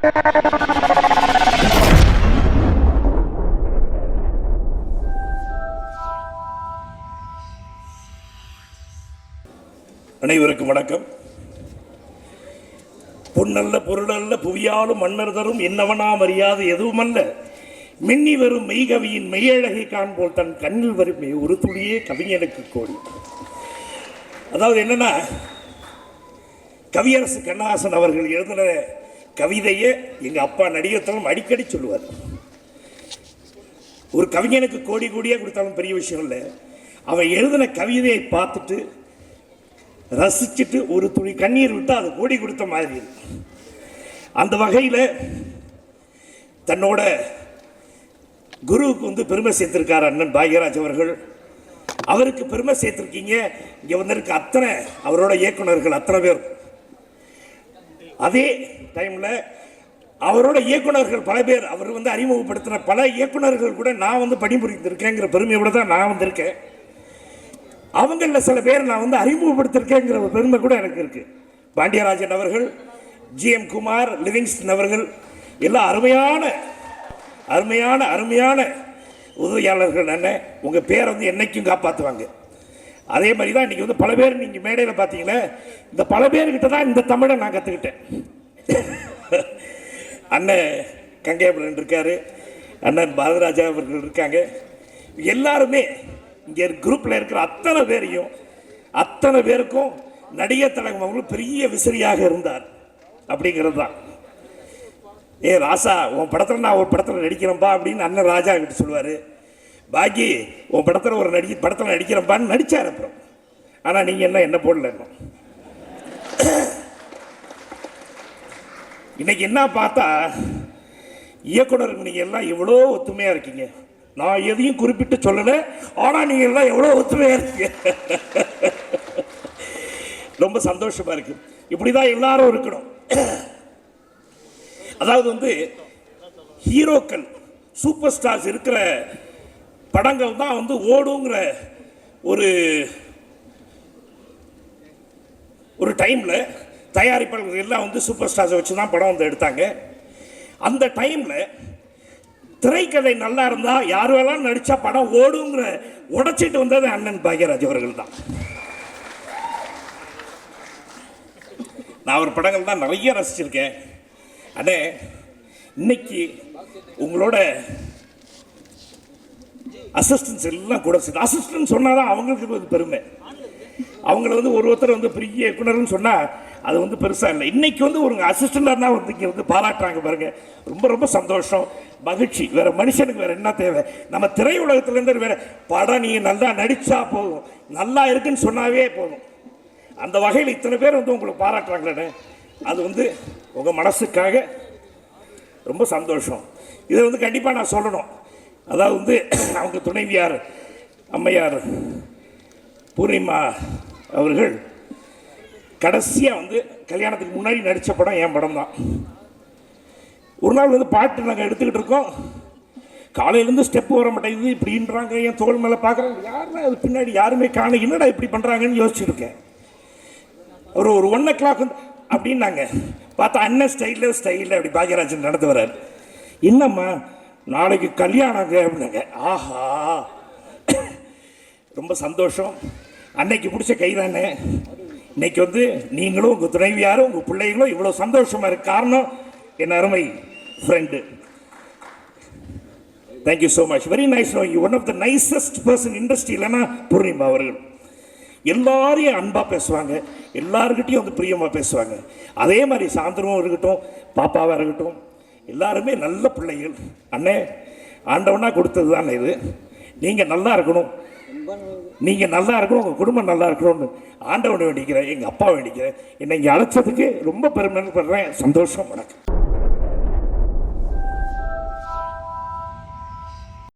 அனைவருக்கும் வணக்கம். பொன்னல்ல பொருளல்ல புவியாலும் மன்னர் தரும் என்னவனா மரியாதை எதுவுமல்ல மின்னி வரும் மெய்கவியின் மெய்யழகை காண்போல் தன் கண்ணில் வருமே ஒரு துளியே கவிஞனுக்கு கோடி. அதாவது என்னன்னா, கவியரசு கண்ணதாசன் அவர்கள் எழுதின கவிதையை எங்கள் அப்பா நடிகத்தனம் அடிக்கடி சொல்லுவார். ஒரு கவிஞனுக்கு கோடி கோடியாக கொடுத்தாலும் பெரிய விஷயம் இல்லை, அவன் எழுதின கவிதையை பார்த்துட்டு ரசிச்சுட்டு ஒரு துளி கண்ணீர் விட்டு அது கோடி கொடுத்த மாதிரி. அந்த வகையில் தன்னோட குருவுக்கு பெருமை சேர்த்திருக்கார் அண்ணன் பாக்யராஜ் அவர்கள். அவருக்கு பெருமை சேர்த்திருக்கீங்க. இங்கே வந்திருக்க அத்தனை அவரோட இயக்குநர்கள் அத்தனை பேர். அதே டைமில் அவரோட இயக்குநர்கள் பல பேர் அவர் அறிமுகப்படுத்தின பல இயக்குநர்கள் கூட நான் பணிபுரிந்திருக்கேங்கிற பெருமையோட தான் நான் வந்திருக்கேன். அவங்களில் சில பேர் நான் அறிமுகப்படுத்திருக்கேங்கிற ஒரு பெருமை கூட எனக்கு இருக்கு. பாண்டியராஜன் அவர்கள், GM குமார், லிவிங்ஸ்டன் அவர்கள் எல்லாம் அருமையான அருமையான அருமையான உதவியாளர்கள். அண்ணன் உங்கள் பேரை என்னைக்கும் காப்பாற்றுவாங்க. அதே மாதிரி தான் இன்றைக்கி பல பேர் நீங்கள் மேடையில் பார்த்தீங்களே, இந்த பல பேர்கிட்ட தான் இந்த தமிழை நான் கற்றுக்கிட்டேன். அண்ணன் கங்கையப்பன் இருக்கார், அண்ணன் பாரதராஜா அவர்கள் இருக்காங்க. எல்லாருமே இங்கே குரூப்பில் இருக்கிற அத்தனை பேருக்கும் நடிகர் திலகம் அவர்கள் பெரிய விசிறியாக இருந்தார் அப்படிங்கிறது தான். ராசா உன் படத்தில் நான் ஒரு படத்தில் நடிக்கிறேன்ப்பா அப்படின்னு அண்ணன் ராஜா கிட்ட சொல்லுவார். பாக்கி உன் படத்தில் படத்தில் நடிக்கிறேன்ப்பான்னு நடித்தார். அப்புறம் ஆனால் நீங்கள் என்ன போடல. இன்னைக்கு என்ன பார்த்தா இயக்குனருக்கு நீங்கள் எல்லாம் எவ்வளோ ஒத்துமையாக இருக்கீங்க. நான் எதையும் குறிப்பிட்டு சொல்லலை, ஆனால் நீங்கள் எல்லாம் எவ்வளோ ஒத்துமையாக இருக்கீங்க. ரொம்ப சந்தோஷமாக இருக்கு. இப்படி தான் எல்லாரும் இருக்கணும். அதாவது ஹீரோக்கள் சூப்பர் ஸ்டார்ஸ் இருக்கிற படங்கள் தான் ஓடுங்கிற ஒரு டைமில் தயாரிப்பாளர்கள் எல்லாம் சூப்பர் ஸ்டார்ஸை வச்சு தான் படம் எடுத்தாங்க. அந்த டைமில் திரைக்கதை நல்லா இருந்தால் யாரெல்லாம் நடித்தா படம் ஓடுங்கிற உடைச்சிட்டு வந்தது அண்ணன் பாக்யராஜ் அவர்கள் தான். நான் ஒரு படங்கள் தான் நிறைய ரசிச்சிருக்கேன். அண்ணே, இன்னைக்கு உங்களோட அசிஸ்டன்ஸ் எல்லாம் கூட அசிஸ்டன்ட் சொன்னால் தான் அவங்களுக்கு பெருமை. அவங்கள ஒருத்தர் பெரிய இயக்குனர்னு சொன்னால் அது பெருசாக இல்லை. இன்னைக்கு ஒரு அசிஸ்டண்டாக தான் இங்கே பாராட்டுறாங்க பாருங்க. ரொம்ப ரொம்ப சந்தோஷம், மகிழ்ச்சி. வேற மனுஷனுக்கு வேற என்ன தேவை? நம்ம திரையுலகத்திலேருந்து வேற படம் நீ நல்லா நடிச்சா போதும், நல்லா இருக்குன்னு சொன்னாவே போதும். அந்த வகையில் இத்தனை பேர் உங்களுக்கு பாராட்டுறாங்களே, அது உங்கள் மனசுக்காக ரொம்ப சந்தோஷம். இதை கண்டிப்பாக நான் சொல்லணும். அதாவது அவங்க துணைவியார் அம்மையார் பூர்ணிமா அவர்கள் கடைசியாக கல்யாணத்துக்கு முன்னாடி நடித்த படம் என் படம் தான். ஒரு நாள் பாட்டு நாங்கள் எடுத்துக்கிட்டு இருக்கோம். காலையிலேருந்து ஸ்டெப் வர மாட்டேங்குது இப்படின்றாங்க. என் தோல் மேலே பார்க்குறாங்க, யாருன்னா அது பின்னாடி யாருமே காண, என்னடா இப்படி பண்ணுறாங்கன்னு யோசிச்சுருக்கேன். ஒரு 1 o'clock அப்படின்னாங்க. பார்த்தா அண்ணன் ஸ்டைலில் அப்படி பாக்யராஜன் நடந்து வர்றாரு. என்னம்மா நாளைக்கு கல்யாணங்க அப்படின்னாங்க. ஆஹா, ரொம்ப சந்தோஷம். அன்னைக்கு பிடிச்ச கை தானே. இன்னைக்கு நீங்களும் உங்கள் துணைவியாரும் உங்கள் பிள்ளைகளும் இவ்வளோ சந்தோஷமாக இருக்க காரணம் என் அருமை friend. Thank you so much. Very nice knowing you. One of the nicest person industry. இல்லைன்னா பூர்ணிமா அவர்கள் எல்லாரையும் அன்பாக பேசுவாங்க, எல்லாருக்கிட்டையும் பிரியமாக பேசுவாங்க. அதே மாதிரி சாயந்தரமும் இருக்கட்டும், பாப்பாவாக இருக்கட்டும், எல்லாருமே நல்ல பிள்ளைகள். அண்ணே, ஆண்டவனாக கொடுத்தது தானே இது. நீங்கள் நல்லா இருக்கணும், நீங்கள் நல்லா இருக்கணும், உங்கள் குடும்பம் நல்லா இருக்கணும்னு ஆண்டவனை வேண்டிக்கிறேன், எங்கள் அப்பா வேண்டிக்கிறேன். என்னை இங்கே அழைச்சதுக்கு ரொம்ப பெருமைப்படுறேன். சந்தோஷம். வணக்கம்.